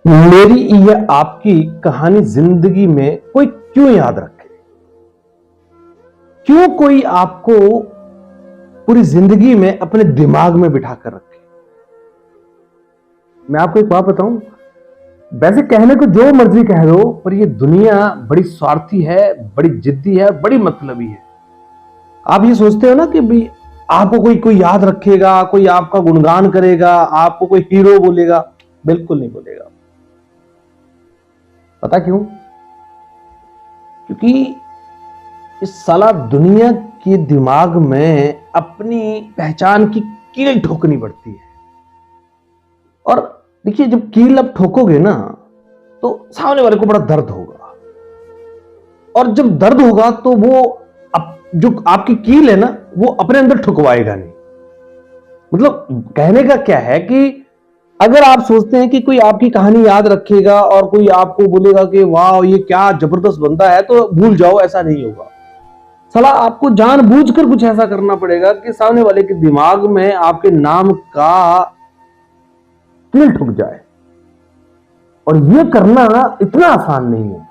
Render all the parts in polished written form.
मेरी या आपकी कहानी जिंदगी में कोई क्यों याद रखे? क्यों कोई आपको पूरी जिंदगी में अपने दिमाग में बिठा कर रखे? मैं आपको एक बात बताऊं, वैसे कहने को जो मर्जी कह दो, पर ये दुनिया बड़ी स्वार्थी है, बड़ी जिद्दी है, बड़ी मतलबी है। आप ये सोचते हो ना कि भाई आपको कोई कोई याद रखेगा, कोई आपका गुणगान करेगा, आपको कोई हीरो बोलेगा। बिल्कुल नहीं बोलेगा। पता क्यों? क्योंकि इस साला दुनिया के दिमाग में अपनी पहचान की कील ठोकनी पड़ती है। और देखिए, जब कील आप ठोकोगे ना, तो सामने वाले को बड़ा दर्द होगा। और जब दर्द होगा तो वो जो आपकी कील है ना, वो अपने अंदर ठुकवाएगा नहीं। मतलब कहने का क्या है कि अगर आप सोचते हैं कि कोई आपकी कहानी याद रखेगा और कोई आपको बोलेगा कि वाह ये क्या जबरदस्त बंदा है, तो भूल जाओ, ऐसा नहीं होगा। साला आपको जानबूझकर कुछ ऐसा करना पड़ेगा कि सामने वाले के दिमाग में आपके नाम का कील ठुक जाए। और यह करना इतना आसान नहीं है।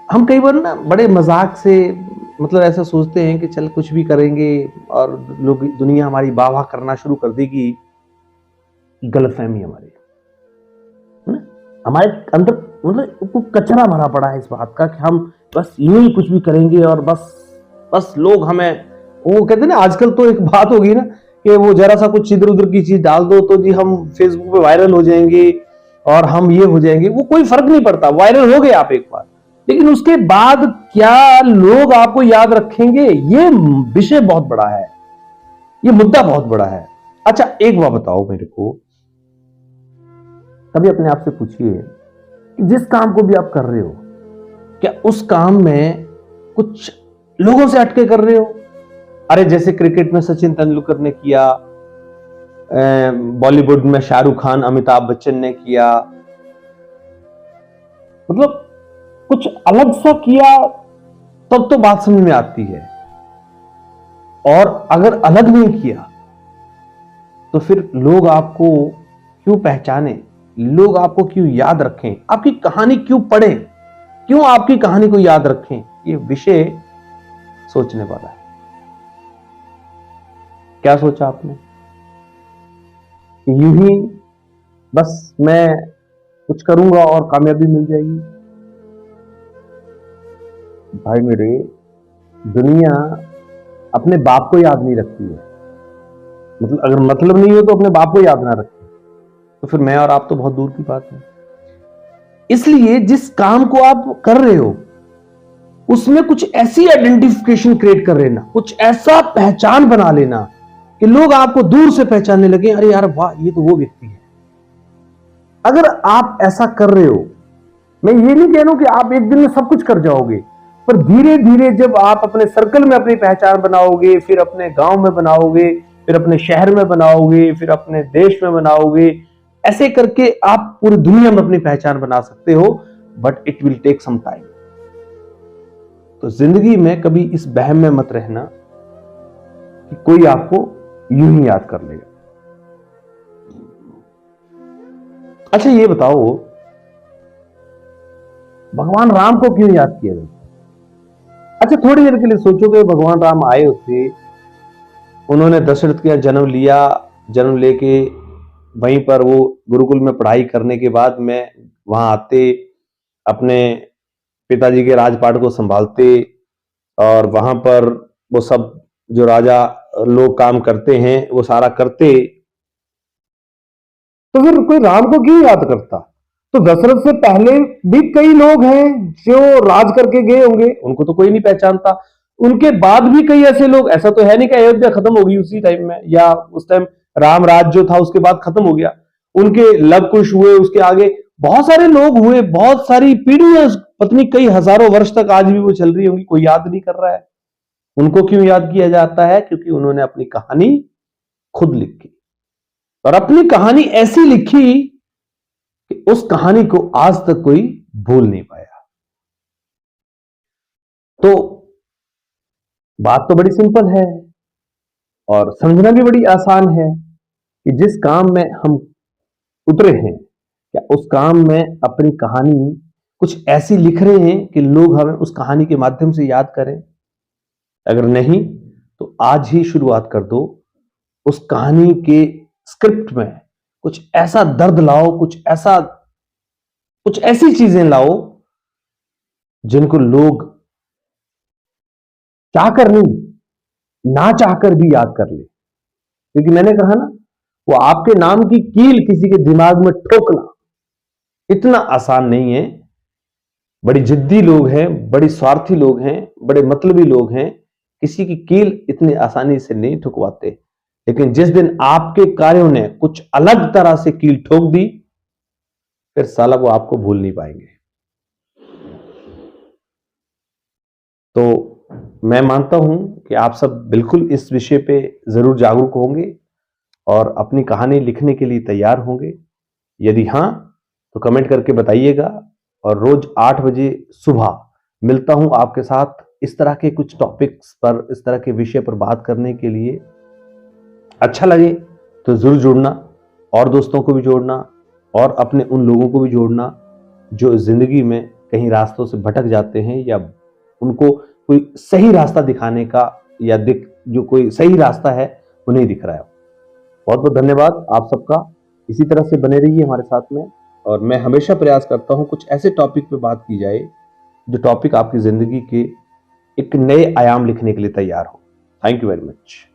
हम कई बार ना बड़े मजाक से, मतलब ऐसा सोचते हैं कि चल कुछ भी करेंगे और लोग, दुनिया हमारी वाह वाह करना शुरू कर देगी। गलतफहमी हमारी है ना? हमारे अंदर मतलब कचरा भरा पड़ा है इस बात का कि हम बस यूं ही कुछ भी करेंगे और बस लोग हमें, वो कहते हैं ना, आजकल तो एक बात होगी ना कि वो जरा सा कुछ इधर उधर की चीज डाल दो तो जी हम फेसबुक पे वायरल हो जाएंगे और हम ये हो जाएंगे। वो कोई फर्क नहीं पड़ता, वायरल हो गए आप एक बार, लेकिन उसके बाद क्या लोग आपको याद रखेंगे, ये विषय बहुत बड़ा है, ये मुद्दा बहुत बड़ा है। अच्छा एक बात बताओ मेरे को, कभी अपने आप से पूछिए कि जिस काम को भी आप कर रहे हो, क्या उस काम में कुछ लोगों से हटके कर रहे हो? अरे जैसे क्रिकेट में सचिन तेंदुलकर ने किया, बॉलीवुड में शाहरुख खान, अमिताभ बच्चन ने किया, मतलब कुछ अलग सा किया, तब तो बात समझ में आती है। और अगर अलग नहीं किया तो फिर लोग आपको क्यों पहचाने, लोग आपको क्यों याद रखें, आपकी कहानी क्यों पढ़ें, क्यों आपकी कहानी को याद रखें? ये विषय सोचने वाला है। क्या सोचा आपने? यूं ही बस मैं कुछ करूंगा और कामयाबी मिल जाएगी? भाई मेरे, दुनिया अपने बाप को याद नहीं रखती है। मतलब अगर मतलब नहीं हो तो अपने बाप को याद ना रखे, तो फिर मैं और आप तो बहुत दूर की बात है। इसलिए जिस काम को आप कर रहे हो उसमें कुछ ऐसी आइडेंटिफिकेशन क्रिएट कर लेना, कुछ ऐसा पहचान बना लेना कि लोग आपको दूर से पहचानने लगे, अरे यार वाह ये तो वो व्यक्ति है। अगर आप ऐसा कर रहे हो, मैं ये नहीं कह रहा हूं कि आप एक दिन में सब कुछ कर जाओगे, पर धीरे धीरे जब आप अपने सर्कल में अपनी पहचान बनाओगे, फिर अपने गांव में बनाओगे, फिर अपने शहर में बनाओगे, फिर अपने देश में बनाओगे, ऐसे करके आप पूरी दुनिया में अपनी पहचान बना सकते हो। But it will take some time. तो जिंदगी में कभी इस बहम में मत रहना कि कोई आपको यूं ही याद कर लेगा। अच्छा ये बताओ, भगवान राम को क्यों याद किया जाता? अच्छा थोड़ी देर के लिए सोचोगे, भगवान राम आए होते, उन्होंने दशरथ का जन्म लिया, जन्म लेके वहीं पर वो गुरुकुल में पढ़ाई करने के बाद में वहां आते, अपने पिताजी के राजपाट को संभालते, और वहां पर वो सब जो राजा लोग काम करते हैं वो सारा करते, तो फिर कोई राम को क्यों याद करता? तो दशरथ से पहले भी कई लोग हैं जो राज करके गए होंगे, उनको तो कोई नहीं पहचानता। उनके बाद भी कई ऐसे लोग, ऐसा तो है नहीं कि अयोध्या खत्म हो गई उसी टाइम में, या उस टाइम राम राज जो था उसके बाद खत्म हो गया। उनके लव कुश हुए, उसके आगे बहुत सारे लोग हुए, बहुत सारी पीढ़ियां, पत्नी कई हजारों वर्ष तक आज भी वो चल रही होंगी, कोई याद नहीं कर रहा है। उनको क्यों याद किया जाता है? क्योंकि उन्होंने अपनी कहानी खुद लिखी, और अपनी कहानी ऐसी लिखी कि उस कहानी को आज तक कोई भूल नहीं पाया। तो बात तो बड़ी सिंपल है और समझना भी बड़ी आसान है कि जिस काम में हम उतरे हैं, क्या उस काम में अपनी कहानी कुछ ऐसी लिख रहे हैं कि लोग हमें उस कहानी के माध्यम से याद करें? अगर नहीं, तो आज ही शुरुआत कर दो। उस कहानी के स्क्रिप्ट में कुछ ऐसा दर्द लाओ, कुछ ऐसी चीजें लाओ जिनको लोग चाहकर नहीं, ना चाहकर भी याद कर ले। क्योंकि मैंने कहा ना, वो आपके नाम की कील किसी के दिमाग में ठोकना इतना आसान नहीं है। बड़ी जिद्दी लोग हैं, बड़ी स्वार्थी लोग हैं, बड़े मतलबी लोग हैं, किसी की कील इतनी आसानी से नहीं ठुकवाते। लेकिन जिस दिन आपके कार्यों ने कुछ अलग तरह से कील ठोक दी, फिर साला वो आपको भूल नहीं पाएंगे। तो मैं मानता हूं कि आप सब बिल्कुल इस विषय पे जरूर जागरूक होंगे और अपनी कहानी लिखने के लिए तैयार होंगे। यदि हां, तो कमेंट करके बताइएगा। और रोज 8 बजे सुबह मिलता हूं आपके साथ इस तरह के कुछ टॉपिक्स पर, इस तरह के विषय पर बात करने के लिए। अच्छा लगे तो जरूर जुड़ना, और दोस्तों को भी जोड़ना, और अपने उन लोगों को भी जोड़ना जो जिंदगी में कहीं रास्तों से भटक जाते हैं, या उनको कोई सही रास्ता दिखाने का, या जो कोई सही रास्ता है वो नहीं दिख रहा है। बहुत बहुत धन्यवाद आप सबका। इसी तरह से बने रहिए हमारे साथ में। और मैं हमेशा प्रयास करता हूं कुछ ऐसे टॉपिक पे बात की जाए जो टॉपिक आपकी जिंदगी के एक नए आयाम लिखने के लिए तैयार हो। Thank you very much.